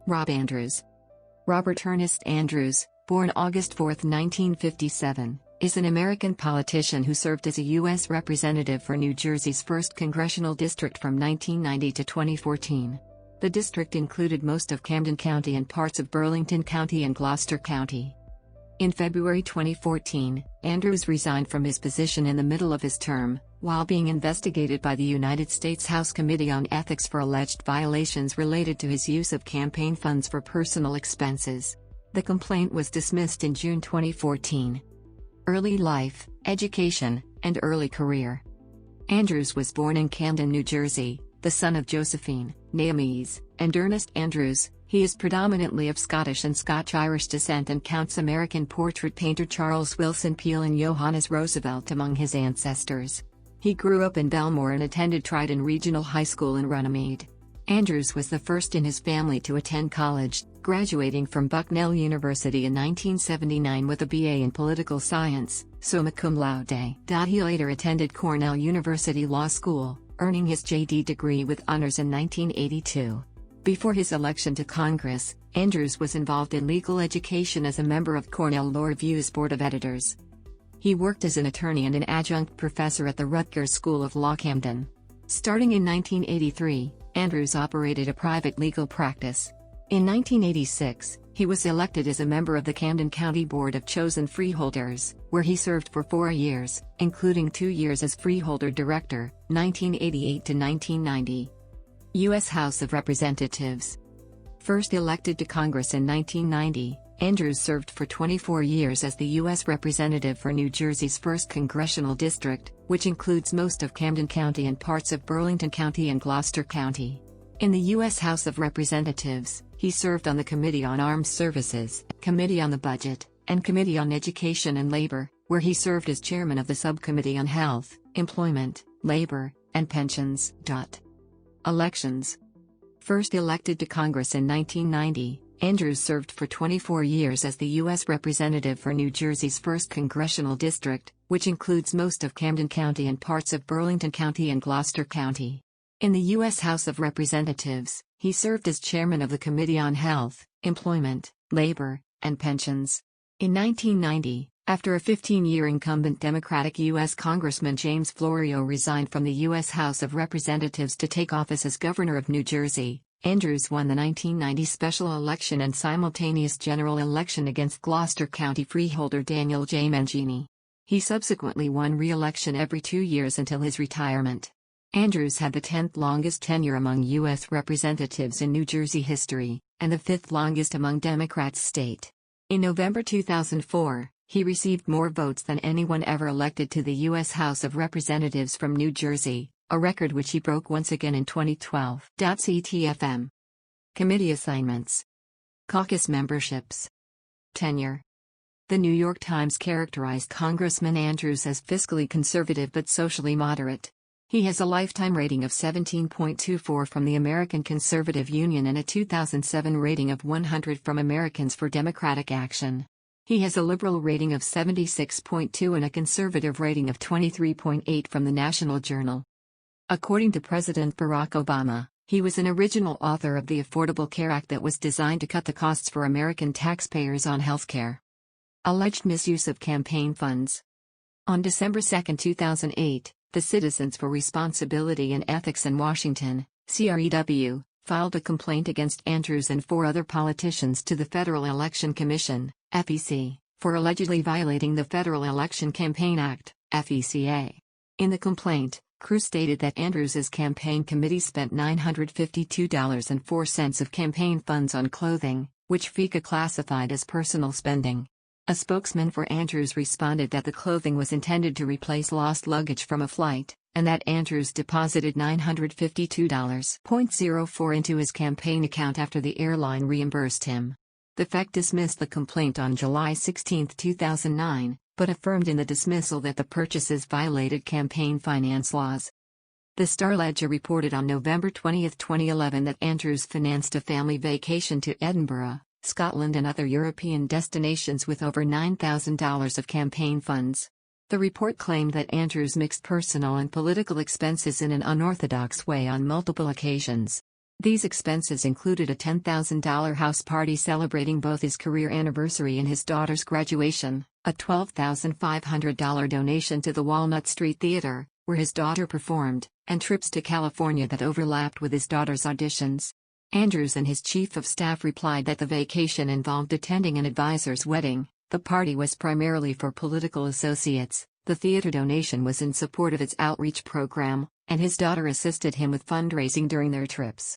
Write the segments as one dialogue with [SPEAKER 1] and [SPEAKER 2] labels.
[SPEAKER 1] Rob Andrews. Robert Ernest Andrews, born August 4, 1957, is an American politician who served as a U.S. Representative for New Jersey's 1st Congressional District from 1990 to 2014. The district included most of Camden County and parts of Burlington County and Gloucester County. In February 2014, Andrews resigned from his position in the middle of his term, while being investigated by the United States House Committee on Ethics for alleged violations related to his use of campaign funds for personal expenses. The complaint was dismissed in June 2014. Early life, education, and early career. Andrews was born in Camden, New Jersey, the son of Josephine, Naomi's, and Ernest Andrews. He is predominantly of Scottish and Scotch-Irish descent and counts American portrait painter Charles Willson Peale and Johannes Roosevelt among his ancestors. He grew up in Belmore and attended Triton Regional High School in Runnymede. Andrews was the first in his family to attend college, graduating from Bucknell University in 1979 with a BA in Political Science, summa cum laude. He later attended Cornell University Law School, earning his JD degree with honors in 1982. Before his election to Congress, Andrews was involved in legal education as a member of Cornell Law Review's Board of Editors. He worked as an attorney and an adjunct professor at the Rutgers School of Law Camden. Starting in 1983, Andrews operated a private legal practice. In 1986, he was elected as a member of the Camden County Board of Chosen Freeholders, where he served for 4 years, including 2 years as freeholder director, 1988 to 1990. U.S. House of Representatives. First elected to Congress in 1990, Andrews served for 24 years as the U.S. Representative for New Jersey's 1st Congressional District, which includes most of Camden County and parts of Burlington County and Gloucester County. In the U.S. House of Representatives, he served on the Committee on Armed Services, Committee on the Budget, and Committee on Education and Labor, where he served as chairman of the Subcommittee on Health, Employment, Labor, and Pensions. Elections. First elected to Congress in 1990, Andrews served for 24 years as the U.S. Representative for New Jersey's 1st Congressional District, which includes most of Camden County and parts of Burlington County and Gloucester County. In the U.S. House of Representatives, he served as chairman of the Committee on Health, Employment, Labor, and Pensions. In 1990, after a 15-year incumbent Democratic U.S. Congressman James Florio resigned from the U.S. House of Representatives to take office as governor of New Jersey, Andrews won the 1990 special election and simultaneous general election against Gloucester County freeholder Daniel J. Mangini. He subsequently won re-election every 2 years until his retirement. Andrews had the 10th longest tenure among U.S. representatives in New Jersey history, and the 5th longest among Democrats state. In November 2004, he received more votes than anyone ever elected to the U.S. House of Representatives from New Jersey, a record which he broke once again in 2012. CTFM. Committee assignments. Caucus memberships. Tenure. The New York Times characterized Congressman Andrews as fiscally conservative but socially moderate. He has a lifetime rating of 17.24 from the American Conservative Union and a 2007 rating of 100 from Americans for Democratic Action. He has a liberal rating of 76.2 and a conservative rating of 23.8 from the National Journal. According to President Barack Obama, he was an original author of the Affordable Care Act that was designed to cut the costs for American taxpayers on health care. Alleged misuse of campaign funds. On December 2, 2008, the Citizens for Responsibility and Ethics in Washington, CREW, filed a complaint against Andrews and 4 other politicians to the Federal Election Commission, FEC, for allegedly violating the Federal Election Campaign Act, FECA. In the complaint, CREW stated that Andrews's campaign committee spent $952.04 of campaign funds on clothing, which FECA classified as personal spending. A spokesman for Andrews responded that the clothing was intended to replace lost luggage from a flight, and that Andrews deposited $952.04 into his campaign account after the airline reimbursed him. The FEC dismissed the complaint on July 16, 2009, but affirmed in the dismissal that the purchases violated campaign finance laws. The Star-Ledger reported on November 20, 2011 that Andrews financed a family vacation to Edinburgh, Scotland and other European destinations with over $9,000 of campaign funds. The report claimed that Andrews mixed personal and political expenses in an unorthodox way on multiple occasions. These expenses included a $10,000 house party celebrating both his career anniversary and his daughter's graduation, a $12,500 donation to the Walnut Street Theater, where his daughter performed, and trips to California that overlapped with his daughter's auditions. Andrews and his chief of staff replied that the vacation involved attending an advisor's wedding. The party was primarily for political associates, the theater donation was in support of its outreach program, and his daughter assisted him with fundraising during their trips.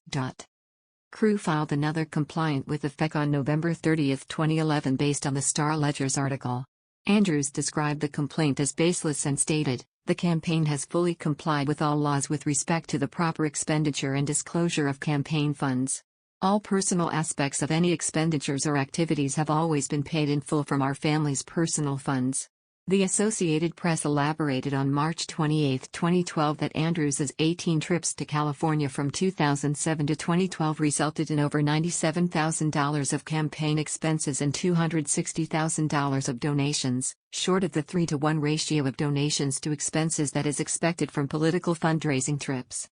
[SPEAKER 1] Crew filed another complaint with the FEC on November 30, 2011 based on the Star-Ledger's article. Andrews described the complaint as baseless and stated, "The campaign has fully complied with all laws with respect to the proper expenditure and disclosure of campaign funds. All personal aspects of any expenditures or activities have always been paid in full from our family's personal funds." The Associated Press elaborated on March 28, 2012 that Andrews' 18 trips to California from 2007 to 2012 resulted in over $97,000 of campaign expenses and $260,000 of donations, short of the 3-to-1 ratio of donations to expenses that is expected from political fundraising trips.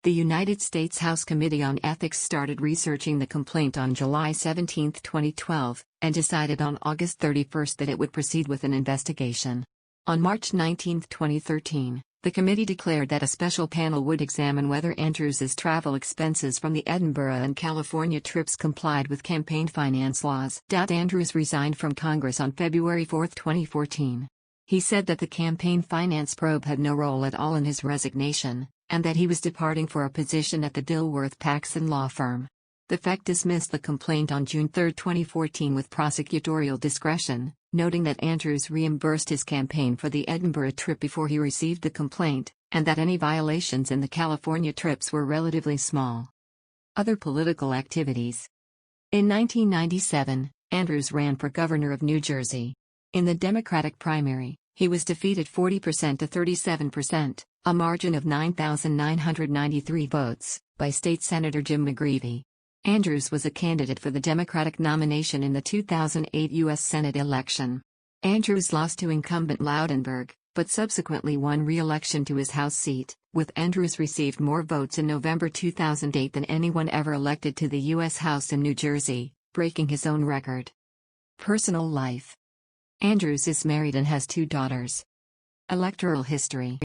[SPEAKER 1] The United States House Committee on Ethics started researching the complaint on July 17, 2012, and decided on August 31 that it would proceed with an investigation. On March 19, 2013, the committee declared that a special panel would examine whether Andrews' travel expenses from the Edinburgh and California trips complied with campaign finance laws. Andrews resigned from Congress on February 4, 2014. He said that the campaign finance probe had no role at all in his resignation, and that he was departing for a position at the Dilworth Paxson law firm. The FEC dismissed the complaint on June 3, 2014 with prosecutorial discretion, noting that Andrews reimbursed his campaign for the Edinburgh trip before he received the complaint, and that any violations in the California trips were relatively small. Other political activities. In 1997, Andrews ran for governor of New Jersey. In the Democratic primary, he was defeated 40% to 37%, a margin of 9,993 votes, by State Senator Jim McGreevey. Andrews was a candidate for the Democratic nomination in the 2008 U.S. Senate election. Andrews lost to incumbent Loudenberg, but subsequently won re-election to his House seat, with Andrews received more votes in November 2008 than anyone ever elected to the U.S. House in New Jersey, breaking his own record. Personal life. Andrews is married and has 2 daughters. Electoral history.